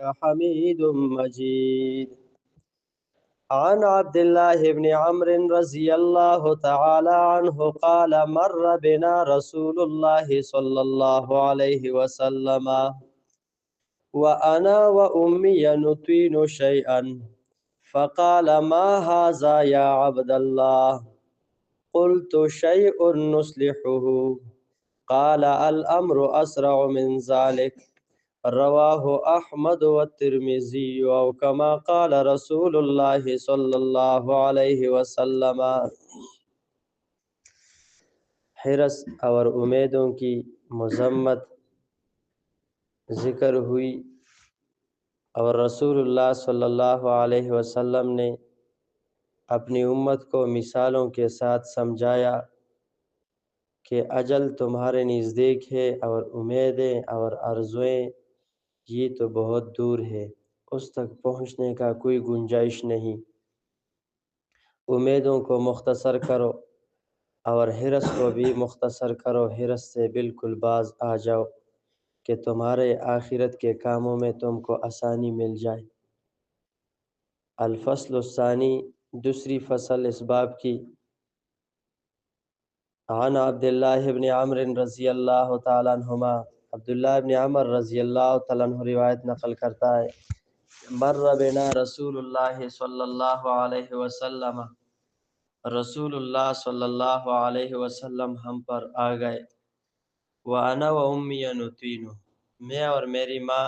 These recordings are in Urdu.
حميد مجيد. عن عبد الله بن عمرو رضي الله تعالى عنه قال مر بنا رسول الله صلى الله عليه وسلم وأنا وأمي نطين شيئا فقال ما هذا يا عبد الله؟ قلت شيء نصلحه. قال الأمر أسرع من ذلك. رواه أحمد والترمذي أو كما قال رسول الله صلی اللہ علیہ وسلم. حرص اور امیدوں کی مذمت ذکر ہوئی اور رسول اللہ صلی اللہ علیہ وسلم نے اپنی امت کو مثالوں کے ساتھ سمجھایا کہ اجل تمہارے نزدیک ہے اور امیدیں اور آرزوئیں یہ تو بہت دور ہے، اس تک پہنچنے کا کوئی گنجائش نہیں۔ امیدوں کو مختصر کرو اور حرص کو بھی مختصر کرو، حرص سے بالکل باز آ جاؤ کہ تمہارے آخرت کے کاموں میں تم کو آسانی مل جائے۔ الفصل الثانی، دوسری فصل اس باب کی۔ عن عبداللہ بن عمرو رضی اللہ تعالیٰ عنہما، عبداللہ بن عمر رضی اللہ تعالیٰ عنہ روایت نقل کرتا ہے، مر بنا رسول اللہ صلی اللہ علیہ وسلم، رسول اللہ صلی اللہ علیہ وسلم ہم پر آ گئے، وَأَنَا وَأُمِّي نُطِينُ، میں اور میری ماں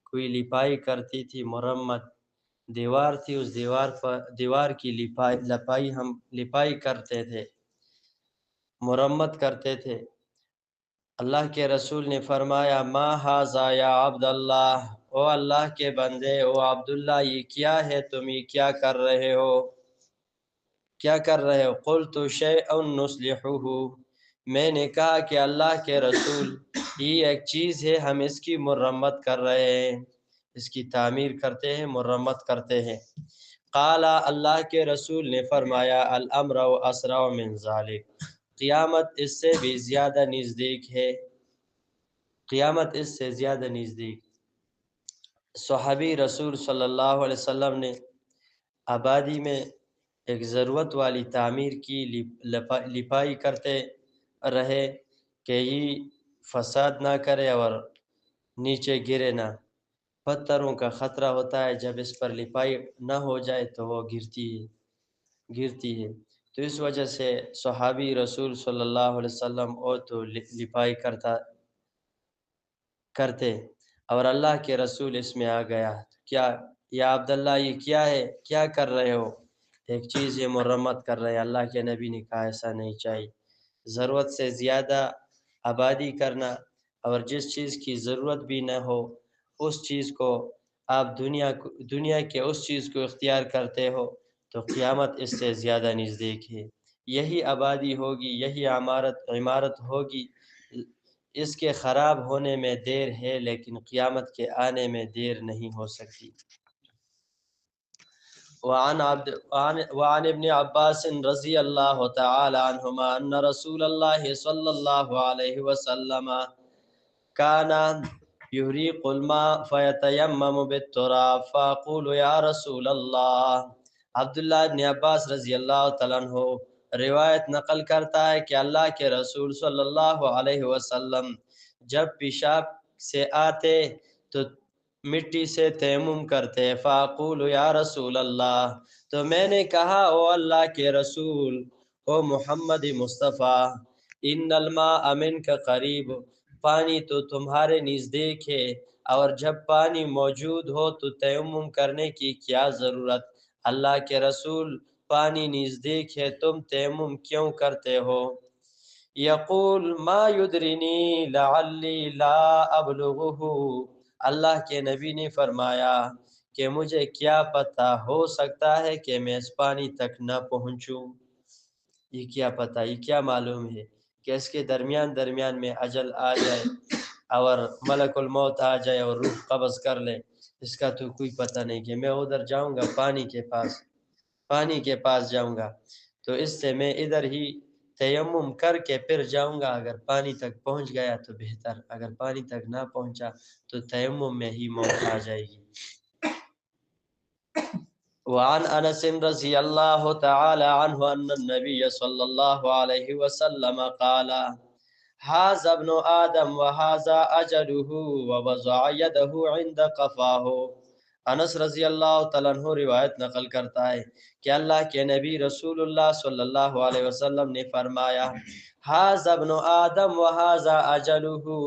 کوئی لپائی کرتی تھی، مرمت دیوار تھی، اس دیوار کی لپائی کرتے تھے، مرمت کرتے تھے۔ اللہ کے رسول نے فرمایا ما ھذا یا عبد اللہ، او اللہ کے بندے، او عبداللہ، یہ کیا ہے، تم یہ کیا کر رہے ہو، کیا کر رہے ہو؟ قلت شیء نصلحہ، میں نے کہا کہ اللہ کے رسول یہ ایک چیز ہے، ہم اس کی مرمت کر رہے ہیں، اس کی تعمیر کرتے ہیں، مرمت کرتے ہیں۔ قال، اللہ کے رسول نے فرمایا الامر اسرع من ذلک، قیامت اس سے بھی زیادہ نزدیک ہے، قیامت اس سے زیادہ نزدیک۔ صحابی رسول صلی اللہ علیہ وسلم نے آبادی میں ایک ضرورت والی تعمیر کی، لپائی کرتے رہے کہ یہ فساد نہ کرے اور نیچے گرے نہ۔ پتھروں کا خطرہ ہوتا ہے، جب اس پر لپائی نہ ہو جائے تو وہ گرتی ہے۔ تو اس وجہ سے صحابی رسول صلی اللہ علیہ وسلم او تو لپائی کرتے، اور اللہ کے رسول اس میں آ گیا، کیا یا عبداللہ یہ کیا ہے، کیا کر رہے ہو؟ ایک چیز یہ مرمت کر رہے ہیں۔ اللہ کے نبی نے کہا ایسا نہیں چاہیے، ضرورت سے زیادہ آبادی کرنا، اور جس چیز کی ضرورت بھی نہ ہو اس چیز کو آپ دنیا کے اس چیز کو اختیار کرتے ہو تو قیامت اس سے زیادہ نزدیک ہے۔ یہی آبادی ہوگی، یہی عمارت ہوگی، اس کے خراب ہونے میں دیر ہے لیکن قیامت کے آنے میں دیر نہیں ہو سکتی۔ وعن ابن عباس رضی اللہ تعالی عنہما ان رسول اللہ صلی اللہ علیہ وسلم کانا یحریق الماء فیتیمم بالتراب فاقول یا رسول اللہ۔ عبداللہ ابن عباس رضی اللہ تعالیٰ عنہ روایت نقل کرتا ہے کہ اللہ کے رسول صلی اللہ علیہ وسلم جب پیشاب سے آتے تو مٹی سے تیمم کرتے، فاقول یا رسول اللہ، تو میں نے کہا او اللہ کے رسول، او محمد مصطفیٰ، ان الماء منک قریب، پانی تو تمہارے نزدیک ہے، اور جب پانی موجود ہو تو تیمم کرنے کی کیا ضرورت؟ اللہ کے رسول پانی نزدیک ہے، تم تیمم کیوں کرتے ہو؟ یقول ما یدرینی لعلی لا ابلغہ، اللہ کے نبی نے فرمایا کہ مجھے کیا پتہ، ہو سکتا ہے کہ میں اس پانی تک نہ پہنچوں۔ یہ کیا پتہ، یہ کیا معلوم ہے کہ اس کے درمیان میں اجل آ جائے اور ملک الموت آ جائے اور روح قبض کر لے، اس کا تو کوئی پتہ نہیں کہ میں ادھر جاؤں گا پانی کے پاس جاؤں گا، تو اس سے میں ادھر ہی تیمم کر کے پھر جاؤں گا، اگر پانی تک پہنچ گیا تو بہتر، اگر پانی تک نہ پہنچا تو تیمم میں ہی موت آ جائے گی۔ وعن انس رضی اللہ تعالی عنہ ان النبی صلی اللہ علیہ وسلم قال هذا ابن آدم وهذا اجله ووضع يده عند قفاه۔ انس رضی اللہ تعالیٰ عنہ روایت نقل کرتا ہے کہ اللہ کے نبی رسول اللہ صلی اللہ علیہ وسلم نے فرمایا، هذا ابن آدم وهذا اجله،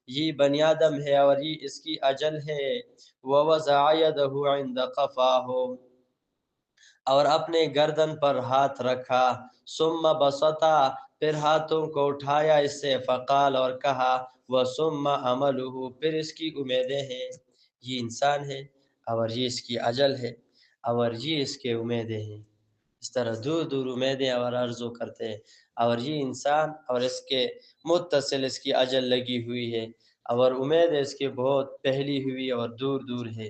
یہ بنی آدم ہے اور یہ اس کی اجل ہے، ووضع يده عند قفاه، اور اپنے گردن پر ہاتھ رکھا، ثم بسطا، پھر ہاتھوں کو اٹھایا اس سے، فقال، اور کہا، وثم عملہ، پھر اس کی امیدیں ہیں، یہ انسان ہے اور یہ اس کی اجل ہے اور یہ اس کے امیدیں ہیں، اس طرح دور دور امیدیں اور آرزو کرتے ہیں، اور یہ انسان اور اس کے متصل اس کی اجل لگی ہوئی ہے اور امید اس کے بہت پہلی ہوئی اور دور دور ہے۔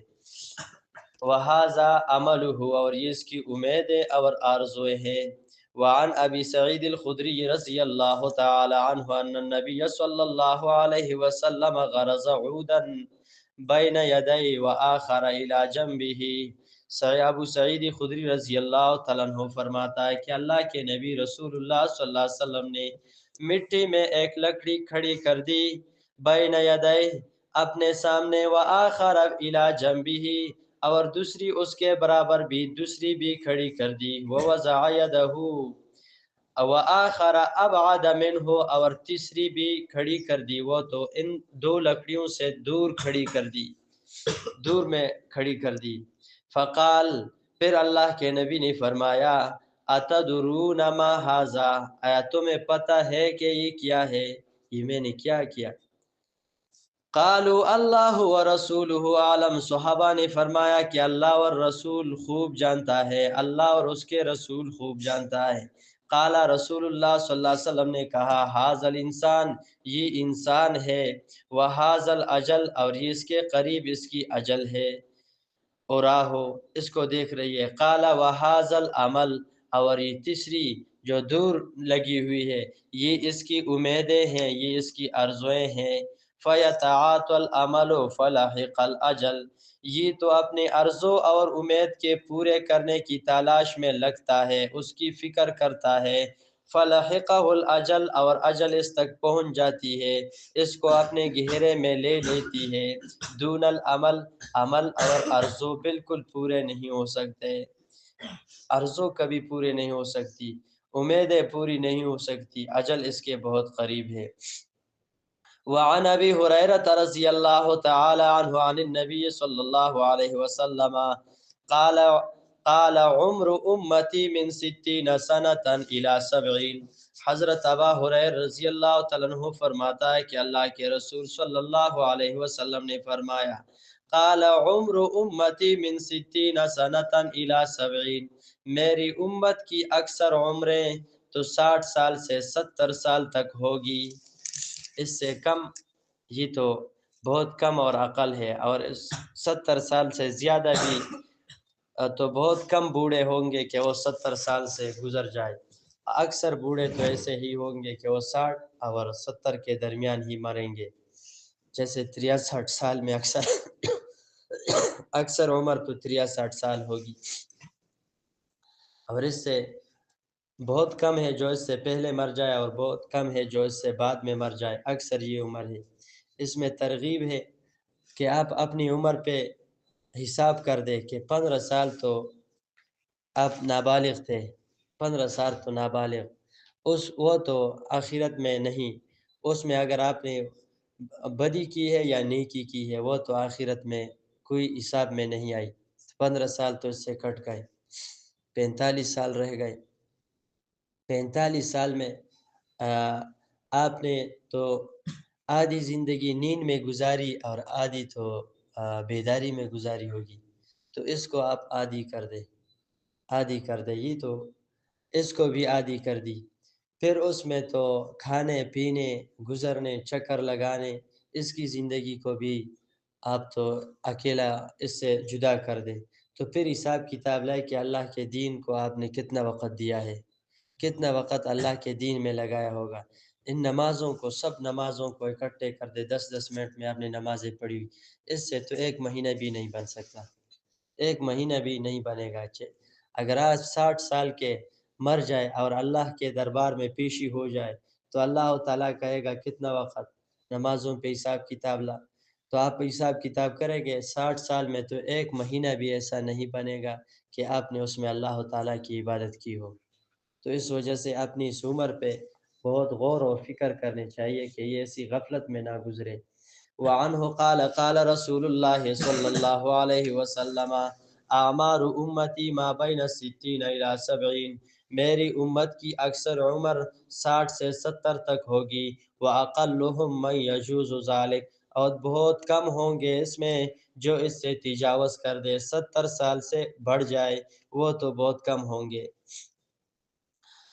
وہذا عملہ، اور یہ اس کی امیدیں اور آرزویں ہیں۔ وعن ابی سعید الخدری رضی اللہ تعالی عنہ ان النبی صلی اللہ علیہ وسلم غرز عودا بین یدی وآخر الى جنبہ۔ ابو سعید خدری رضی اللہ تعالیٰ عنہ فرماتا ہے کہ اللہ کے نبی رسول اللہ صلی اللہ علیہ وسلم نے مٹی میں ایک لکڑی کھڑی کر دی، بین یدی، اپنے سامنے، وآخر الى جنبہ، اور دوسری اس کے برابر بھی دوسری بھی کھڑی کر دی، ووضع یدہ، وآخر ابعد منہ، اور تیسری بھی کھڑی کر دی، وہ تو ان دو لکڑیوں سے دور کھڑی کر دی، دور میں کھڑی کر دی۔ فقال، پھر اللہ کے نبی نے فرمایا، اتدرون ما ھذا، آیا تمہیں پتہ ہے کہ یہ کیا ہے، یہ میں نے کیا کیا؟ قالوا اللہ ورسولہ عالم، صحابہ نے فرمایا کہ اللہ اور رسول خوب جانتا ہے، اللہ اور اس کے رسول خوب جانتا ہے۔ قال رسول اللہ صلی اللہ علیہ وسلم نے کہا، ھذا الانسان، یہ انسان ہے، وھذا الاجل، اور یہ اس کے قریب اس کی اجل ہے، اوراہو، اس کو دیکھ رہی ہے۔ قال وھذا العمل، اور یہ تیسری جو دور لگی ہوئی ہے، یہ اس کی امیدیں ہیں، یہ اس کی آرزویں ہیں۔ فَيَتَعَاطَى الْعَمَلُ فَلَحِقَ الْأَجَلُ، یہ تو اپنے آرزو اور امید کے پورے کرنے کی تلاش میں لگتا ہے، اس کی فکر کرتا ہے۔ فَلَحِقَهُ الْأَجَلُ، اور اجل اس تک پہنچ جاتی ہے، اس کو اپنے گھیرے میں لے لیتی ہے۔ دون العمل، عمل اور آرزو بالکل پورے نہیں ہو سکتے، آرزو کبھی پورے نہیں ہو سکتی، امیدیں پوری نہیں ہو سکتی، اجل اس کے بہت قریب ہے۔ وعن ابی ہریرہ رضی اللہ تعالی عنہ عن النبی صلی اللہ علیہ وسلم قال عمر امتی من 60 سنة الى 70۔ حضرت ابا ہریرہ رضی اللہ تعالیٰ عنہ فرماتا ہے کہ اللہ کے رسول صلی اللہ علیہ وسلم نے فرمایا، قال عمر امتی من 60 سنة الى 70، میری امت کی اکثر عمریں تو 60 سال سے 70 سال تک ہوگی، اس سے کم یہ تو بہت کم اور اقل ہے، اور 70 سال سے زیادہ بھی تو بہت کم بوڑھے ہوں گے کہ وہ 70 سال سے گزر جائے، اکثر بوڑھے تو ایسے ہی ہوں گے کہ وہ 60 اور 70 کے درمیان ہی مریں گے، جیسے 63 سال میں اکثر عمر تو 63 سال ہوگی، اور اس سے بہت کم ہے جو اس سے پہلے مر جائے اور بہت کم ہے جو اس سے بعد میں مر جائے، اکثر یہ عمر ہے۔ اس میں ترغیب ہے کہ آپ اپنی عمر پہ حساب کر دیں کہ 15 سال تو آپ نابالغ تھے، 15 سال تو نابالغ، وہ تو آخرت میں نہیں، اس میں اگر آپ نے بدی کی ہے یا نیکی کی ہے وہ تو آخرت میں کوئی حساب میں نہیں آئی، 15 سال تو اس سے کٹ گئے، 45 سال رہ گئے، 45 سال میں آپ نے تو آدھی زندگی نیند میں گزاری اور آدھی تو بیداری میں گزاری ہوگی، تو اس کو آپ عادی کر دیں، عادی کر دیں، یہ تو اس کو بھی عادی کر دی، پھر اس میں تو کھانے پینے گزرنے چکر لگانے اس کی زندگی کو بھی آپ تو اکیلا اس سے جدا کر دیں، تو پھر حساب کتاب لائے کہ اللہ کے دین کو آپ نے کتنا وقت دیا ہے، کتنا وقت اللہ کے دین میں لگایا ہوگا۔ ان نمازوں کو، سب نمازوں کو اکٹھے کر دے، 10 10 منٹ میں آپ نے نمازیں پڑھی، اس سے تو ایک مہینہ بھی نہیں بن سکتا، ایک مہینہ بھی نہیں بنے گا۔ اگر آج 60 سال کے مر جائے اور اللہ کے دربار میں پیشی ہو جائے تو اللہ تعالیٰ کہے گا کتنا وقت نمازوں پہ حساب کتاب لا، تو آپ حساب کتاب کریں گے 60 سال میں تو ایک مہینہ بھی ایسا نہیں بنے گا کہ آپ نے اس میں اللہ تعالیٰ کی عبادت کی ہو۔ تو اس وجہ سے اپنی اس عمر پہ بہت غور و فکر کرنی چاہیے کہ یہ ایسی غفلت میں نہ گزرے۔ وعنہ قال قال رسول اللہ صلی اللہ علیہ وسلم اعمار امتی ما بین 60 الی 70، میری امت کی اکثر عمر 60 سے 70 تک ہوگی، واقلهم من یجوز ذلک، اور بہت کم ہوں گے اس میں جو اس سے تجاوز کر دے، 70 سال سے بڑھ جائے وہ تو بہت کم ہوں گے۔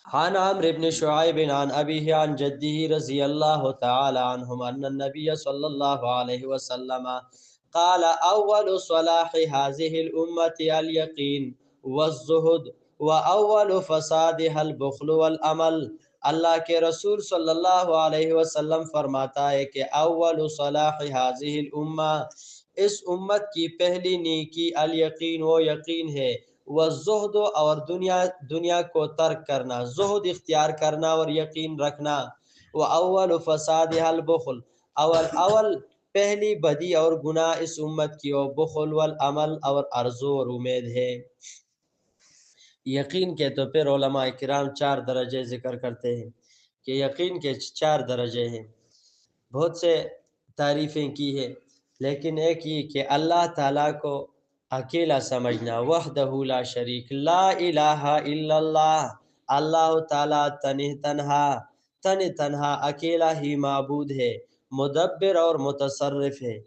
عن عمرو بن شعيب عن أبيه عن جده رضي الله تعالى عنهما أن النبي صلى الله عليه وسلم قال أول صلاح هذه الأمة اليقين والزهد وأول فسادها البخل والعمل۔ اللہ کے رسول صلی اللہ علیہ وسلم فرماتا ہے کہ اول صلاح هذه الامہ، اس امت کی پہلی نیکی الیقین، وہ یقین ہے، والزہد، اور دنیا کو ترک کرنا، زہد اختیار کرنا اور یقین رکھنا، واول فسادها البخل، اول پہلی بدی اور گناہ اس امت کی، اور بخل والعمل، اور آرزو اور امید ہے۔ یقین کے تو پھر علماء کرام 4 درجے ذکر کرتے ہیں کہ یقین کے 4 درجے ہیں، بہت سے تعریفیں کی ہے، لیکن ایک یہ کہ اللہ تعالیٰ کو اکیلا سمجھنا، وحدہ لا شریک، لا الہ الا اللہ، اللہ تعالیٰ تنہا اکیلا ہی معبود ہے، مدبر اور متصرف ہے،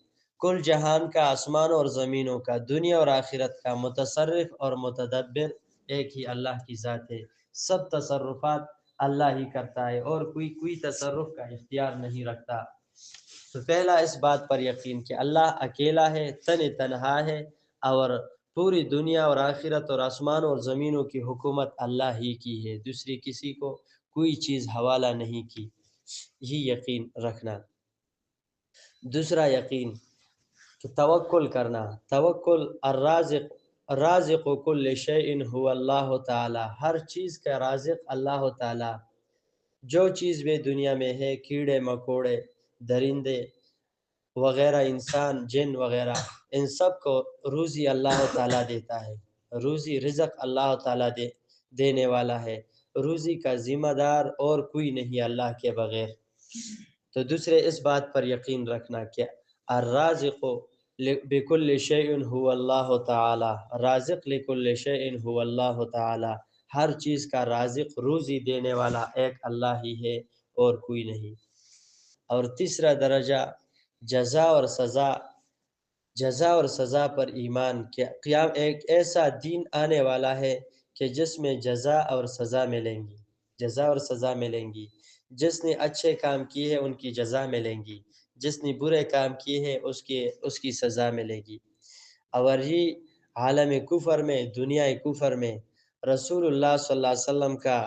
کل جہان کا، آسمان اور زمینوں کا، دنیا اور آخرت کا متصرف اور متدبر ایک ہی اللہ کی ذات ہے، سب تصرفات اللہ ہی کرتا ہے اور کوئی تصرف کا اختیار نہیں رکھتا۔ تو پہلا اس بات پر یقین کہ اللہ اکیلا ہے، تنہا ہے، اور پوری دنیا اور آخرت اور آسمان اور زمینوں کی حکومت اللہ ہی کی ہے، دوسری کسی کو کوئی چیز حوالہ نہیں کی، یہ یقین رکھنا۔ دوسرا یقین کہ توکل کرنا، توکل، رازق کل شیء هو اللہ تعالی، ہر چیز کا رازق اللہ تعالی، جو چیز بھی دنیا میں ہے، کیڑے مکوڑے، درندے وغیرہ، انسان، جن وغیرہ، ان سب کو روزی اللہ تعالیٰ دیتا ہے، روزی رزق اللہ تعالیٰ دینے والا ہے، روزی کا ذمہ دار اور کوئی نہیں اللہ کے بغیر۔ تو دوسرے اس بات پر یقین رکھنا کہ الرازق بکل شیء هو اللہ تعالی، رازق لکل شیء هو اللہ تعالی، ہر چیز کا رازق، روزی دینے والا ایک اللہ ہی ہے اور کوئی نہیں۔ اور تیسرا درجہ جزا اور سزا پر ایمان، کہ قیام ایک ایسا دین آنے والا ہے کہ جس میں جزا اور سزا ملیں گی، جس نے اچھے کام کیے ہیں ان کی جزا ملیں گی، جس نے برے کام کیے ہیں اس کی سزا ملے گی۔ اور یہ عالم کفر میں، دنیا کفر میں، رسول اللہ صلی اللہ علیہ وسلم کا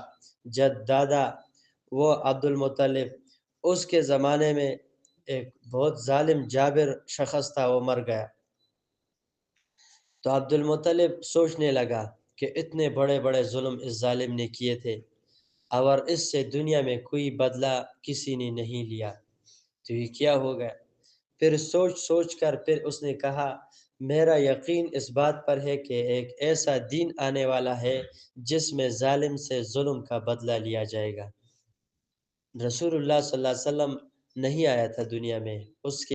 جد دادا وہ عبد المطلب، اس کے زمانے میں ایک بہت ظالم جابر شخص تھا، وہ مر گیا، تو عبد المطلب سوچنے لگا کہ اتنے بڑے بڑے ظلم اس ظالم نے کیے تھے اور اس سے دنیا میں کوئی بدلہ کسی نے نہیں لیا، تو یہ کیا ہوگا؟ پھر سوچ کر پھر اس نے کہا میرا یقین اس بات پر ہے کہ ایک ایسا دین آنے والا ہے جس میں ظالم سے ظلم کا بدلہ لیا جائے گا۔ رسول اللہ صلی اللہ علیہ وسلم نہیں آیا تھا دنیا میں، اس کے